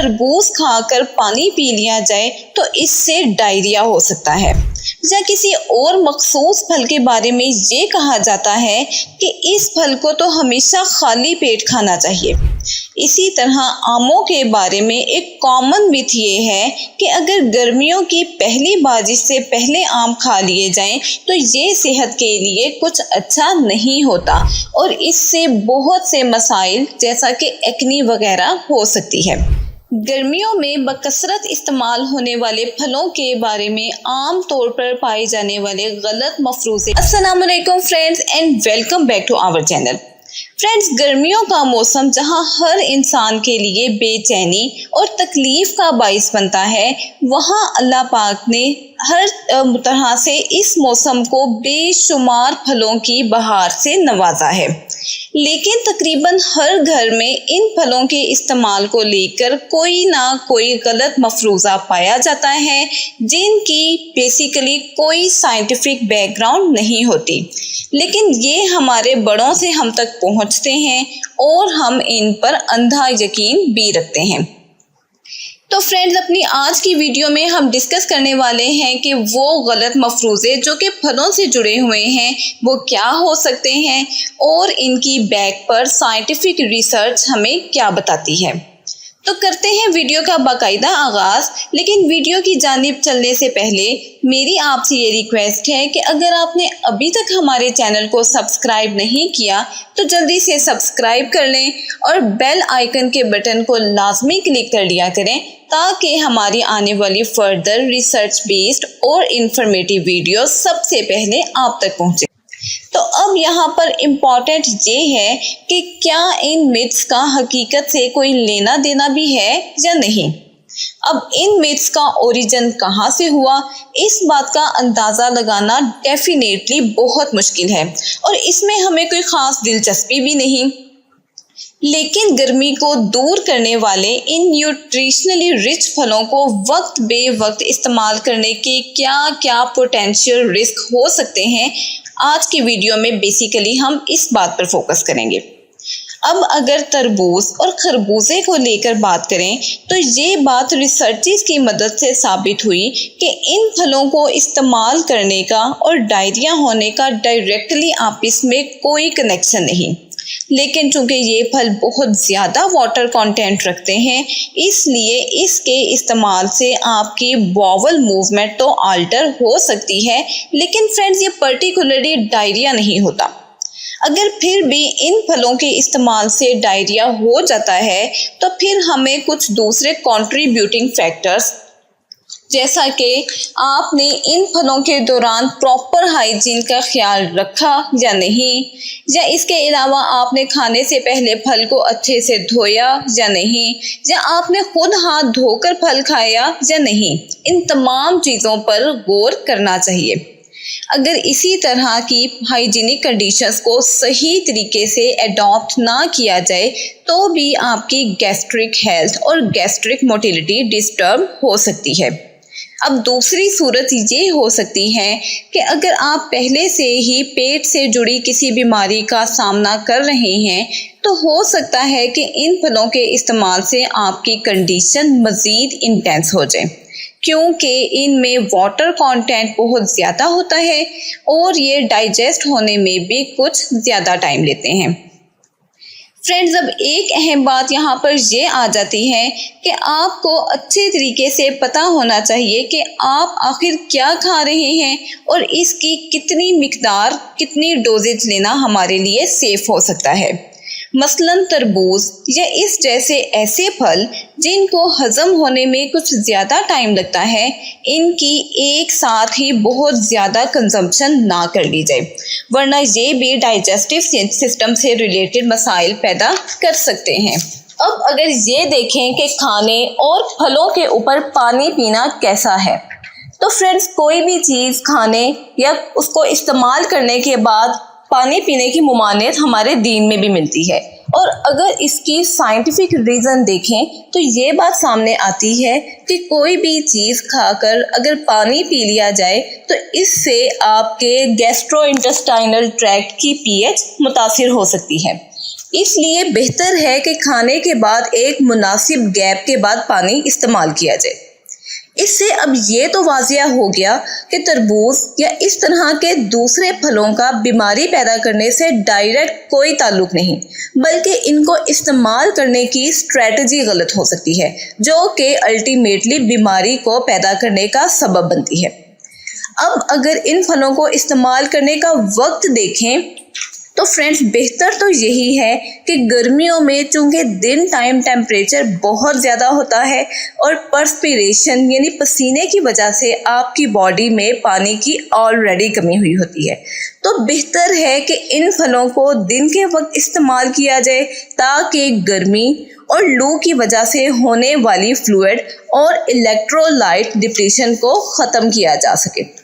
तरबूज खाकर पानी पी लिया जाए तो इससे डायरिया हो सकता है। या किसी और मखसूस फल के बारे में ये कहा जाता है कि इस फल को तो हमेशा खाली पेट खाना चाहिए। इसी तरह आमों के बारे में एक कॉमन मिथ ये है कि अगर गर्मियों की पहली बारिश से पहले आम खा लिए जाएं तो ये सेहत के लिए कुछ अच्छा नहीं होता और इससे बहुत से मसाइल जैसा कि एक्नी वगैरह हो सकती है। गर्मियों में बकसरत इस्तेमाल होने वाले फलों के बारे में आम तौर पर पाए जाने वाले गलत मफरूज़े। अस्सलाम वालेकुम friends and welcome back to our channel. Friends, गर्मियों का मौसम जहां हर इंसान के लिए बेचैनी और तकलीफ का बाइस बनता है, वहां अल्लाह पाक ने हर तरह से इस मौसम को बेशुमार फलों की बहार से नवाजा है। लेकिन तकरीबन हर घर में इन फलों के इस्तेमाल को लेकर कोई ना कोई गलत मफरूज़ा पाया जाता है जिनकी बेसिकली कोई साइंटिफिक बैकग्राउंड नहीं होती, लेकिन ये हमारे बड़ों से हम तक पहुंचते हैं और हम इन पर अंधा यकीन भी रखते हैं। तो फ्रेंड्स, अपनी आज की वीडियो में हम डिस्कस करने वाले हैं कि वो गलत मफरूज़े जो कि फलों से जुड़े हुए हैं वो क्या हो सकते हैं और इनकी बैक पर साइंटिफिक रिसर्च हमें क्या बताती है। तो करते हैं वीडियो का बाकायदा आगाज़। लेकिन वीडियो की जानिब चलने से पहले मेरी आपसे ये रिक्वेस्ट है कि अगर आपने अभी तक हमारे चैनल को सब्सक्राइब नहीं किया तो जल्दी से सब्सक्राइब कर लें और बेल आइकन के बटन को लाजमी क्लिक कर लिया करें ताकि हमारी आने वाली फर्दर रिसर्च बेस्ड और इंफॉर्मेटिव वीडियो सबसे पहले आप तक पहुँचे। तो अब यहाँ पर इम्पॉर्टेंट ये है कि क्या इन मिथ्स का हकीकत से कोई लेना देना भी है या नहीं। अब इन मिथ्स का ओरिजिन कहाँ से हुआ, इस बात का अंदाज़ा लगाना डेफिनेटली बहुत मुश्किल है और इसमें हमें कोई ख़ास दिलचस्पी भी नहीं। लेकिन गर्मी को दूर करने वाले इन न्यूट्रिशनली रिच फलों को वक्त बे वक्त इस्तेमाल करने के क्या क्या पोटेंशियल रिस्क हो सकते हैं, आज की वीडियो में बेसिकली हम इस बात पर फोकस करेंगे। अब अगर तरबूज और खरबूजे को लेकर बात करें तो ये बात रिसर्चेस की मदद से साबित हुई कि इन फलों को इस्तेमाल करने का और डायरिया होने का डायरेक्टली आपस में कोई कनेक्शन नहीं। लेकिन चूंकि ये फल बहुत ज़्यादा वाटर कंटेंट रखते हैं, इसलिए इसके इस्तेमाल से आपकी बॉवल मूवमेंट तो अल्टर हो सकती है, लेकिन फ्रेंड्स ये पर्टिकुलरली डायरिया नहीं होता। अगर फिर भी इन फलों के इस्तेमाल से डायरिया हो जाता है तो फिर हमें कुछ दूसरे कंट्रीब्यूटिंग फैक्टर्स जैसा कि आपने इन फलों के दौरान प्रॉपर हाइजीन का ख्याल रखा या नहीं, या इसके अलावा आपने खाने से पहले फल को अच्छे से धोया या नहीं, या आपने खुद हाथ धोकर फल खाया या नहीं, इन तमाम चीज़ों पर गौर करना चाहिए। अगर इसी तरह की हाइजीनिक कंडीशंस को सही तरीके से अडॉप्ट ना किया जाए तो भी आपकी गैस्ट्रिक हेल्थ और गैस्ट्रिक मोटिलिटी डिस्टर्ब हो सकती है। अब दूसरी सूरत ये हो सकती है कि अगर आप पहले से ही पेट से जुड़ी किसी बीमारी का सामना कर रहे हैं तो हो सकता है कि इन फलों के इस्तेमाल से आपकी कंडीशन मज़ीद इंटेंस हो जाए, क्योंकि इनमें वाटर कंटेंट बहुत ज़्यादा होता है और ये डाइजेस्ट होने में भी कुछ ज़्यादा टाइम लेते हैं। फ्रेंड्स, अब एक अहम बात यहाँ पर ये आ जाती है कि आपको अच्छे तरीके से पता होना चाहिए कि आप आखिर क्या खा रहे हैं और इसकी कितनी मिकदार, कितनी डोजेज लेना हमारे लिए सेफ हो सकता है। मसलन तरबूज या इस जैसे ऐसे फल जिनको हज़म होने में कुछ ज़्यादा टाइम लगता है, इनकी एक साथ ही बहुत ज़्यादा कंजम्पशन ना कर ली जाए, वरना ये भी डाइजेस्टिव सिस्टम से रिलेटेड मसाइल पैदा कर सकते हैं। अब अगर ये देखें कि खाने और फलों के ऊपर पानी पीना कैसा है, तो फ्रेंड्स कोई भी चीज़ खाने या उसको इस्तेमाल करने के बाद पानी पीने की मुमानियत हमारे दीन में भी मिलती है। और अगर इसकी साइंटिफिक रीज़न देखें तो ये बात सामने आती है कि कोई भी चीज़ खाकर अगर पानी पी लिया जाए तो इससे आपके गैस्ट्रोइंटेस्टाइनल ट्रैक्ट की पीएच मुतासिर हो सकती है। इसलिए बेहतर है कि खाने के बाद एक मुनासिब गैप के बाद पानी इस्तेमाल किया जाए। इससे अब ये तो वाजिया हो गया कि तरबूज या इस तरह के दूसरे फलों का बीमारी पैदा करने से डायरेक्ट कोई ताल्लुक नहीं, बल्कि इनको इस्तेमाल करने की स्ट्रेटजी गलत हो सकती है, जो कि अल्टीमेटली बीमारी को पैदा करने का सबब बनती है। अब अगर इन फलों को इस्तेमाल करने का वक्त देखें तो फ्रेंड्स, बेहतर तो यही है कि गर्मियों में चूंकि दिन टाइम टेम्परेचर बहुत ज़्यादा होता है और पर्सपिरेशन यानी पसीने की वजह से आपकी बॉडी में पानी की ऑलरेडी कमी हुई होती है, तो बेहतर है कि इन फलों को दिन के वक्त इस्तेमाल किया जाए ताकि गर्मी और लू की वजह से होने वाली फ्लूइड और इलेक्ट्रोलाइट डिप्लीशन को ख़त्म किया जा सके।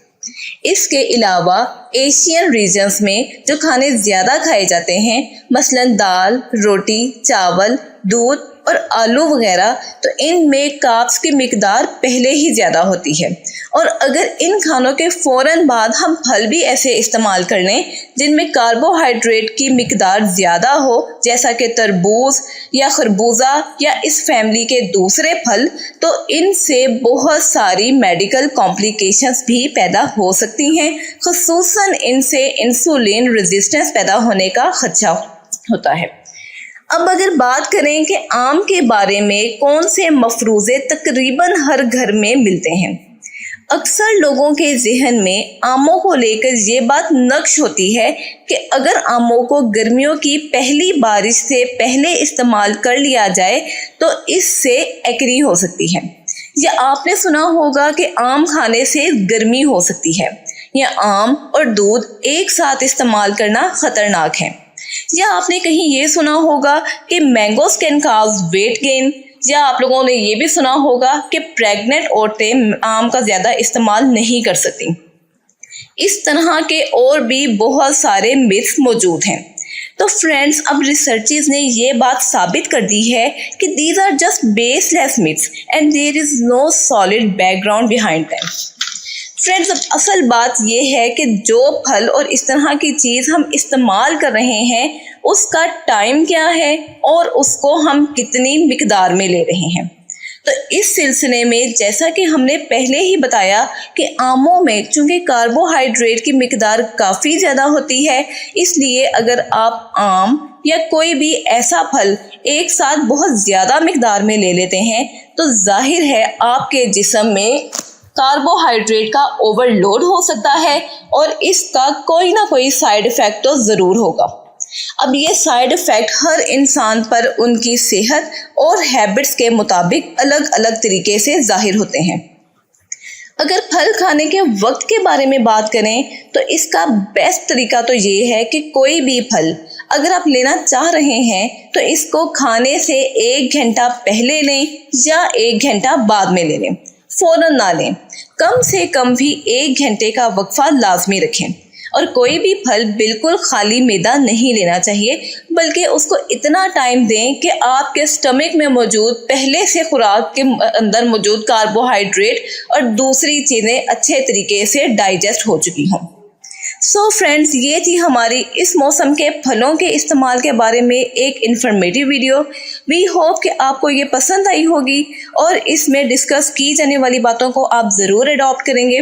इसके अलावा एशियन रीजन्स में जो खाने ज़्यादा खाए जाते हैं, मसलन दाल, रोटी, चावल, दूध और आलू वगैरह, तो इनमें कार्ब्स की मिकदार पहले ही ज़्यादा होती है। और अगर इन खानों के फ़ौरन बाद हम फल भी ऐसे इस्तेमाल कर लें जिनमें कार्बोहाइड्रेट की मिकदार ज़्यादा हो, जैसा कि तरबूज या खरबूजा या इस फैमिली के दूसरे फल, तो इनसे बहुत सारी मेडिकल कॉम्प्लिकेशंस भी पैदा हो सकती हैं। ख़ुसूसन इनसे इंसुलिन रेजिस्टेंस पैदा होने का खदशा होता है। अब अगर बात करें कि आम के बारे में कौन से मफरूज़े तकरीबन हर घर में मिलते हैं, अक्सर लोगों के जहन में आमों को लेकर ये बात नक्श होती है कि अगर आमों को गर्मियों की पहली बारिश से पहले इस्तेमाल कर लिया जाए तो इससे एक्नी हो सकती है, या आपने सुना होगा कि आम खाने से गर्मी हो सकती है, या आम और दूध एक साथ इस्तेमाल करना ख़तरनाक है, या आपने कहीं ये सुना होगा कि mangoes can cause weight gain, या आप लोगों ने ये भी सुना होगा कि प्रेग्नेंट औरतें आम का ज़्यादा इस्तेमाल नहीं कर सकती। इस तरह के और भी बहुत सारे मिथ्स मौजूद हैं। तो फ्रेंड्स, अब रिसर्चर्स ने ये बात साबित कर दी है कि these are just baseless myths and there is no solid background behind them. Friends, अब असल बात यह है कि जो फल और इस तरह की चीज़ हम इस्तेमाल कर रहे हैं उसका टाइम क्या है और उसको हम कितनी मिकदार में ले रहे हैं। तो इस सिलसिले में जैसा कि हमने पहले ही बताया कि आमों में चूँकि कार्बोहाइड्रेट की मिकदार काफ़ी ज़्यादा होती है, इसलिए अगर आप आम या कोई भी ऐसा फल एक साथ बहुत ज़्यादा मिकदार में ले लेते हैं तो जाहिर है आपके जिस्म में कार्बोहाइड्रेट का ओवरलोड हो सकता है और इसका कोई ना कोई साइड इफ़ेक्ट तो ज़रूर होगा। अब ये साइड इफ़ेक्ट हर इंसान पर उनकी सेहत और हैबिट्स के मुताबिक अलग अलग तरीके से जाहिर होते हैं। अगर फल खाने के वक्त के बारे में बात करें तो इसका बेस्ट तरीका तो ये है कि कोई भी फल अगर आप लेना चाह रहे हैं तो इसको खाने से 1 घंटा पहले लें या 1 घंटा बाद में ले लें, फ़ौरन ना लें। कम से कम भी 1 घंटे का वक्फा लाजमी रखें। और कोई भी फल बिल्कुल खाली मैदा नहीं लेना चाहिए, बल्कि उसको इतना टाइम दें कि आपके स्टमक में मौजूद पहले से खुराक के अंदर मौजूद कार्बोहाइड्रेट और दूसरी चीज़ें अच्छे तरीके से डाइजेस्ट हो चुकी हों। सो फ्रेंड्स, ये थी हमारी इस मौसम के फलों के इस्तेमाल के बारे में एक इन्फॉर्मेटिव वीडियो। वी होप कि आपको ये पसंद आई होगी और इसमें डिस्कस की जाने वाली बातों को आप ज़रूर अडॉप्ट करेंगे।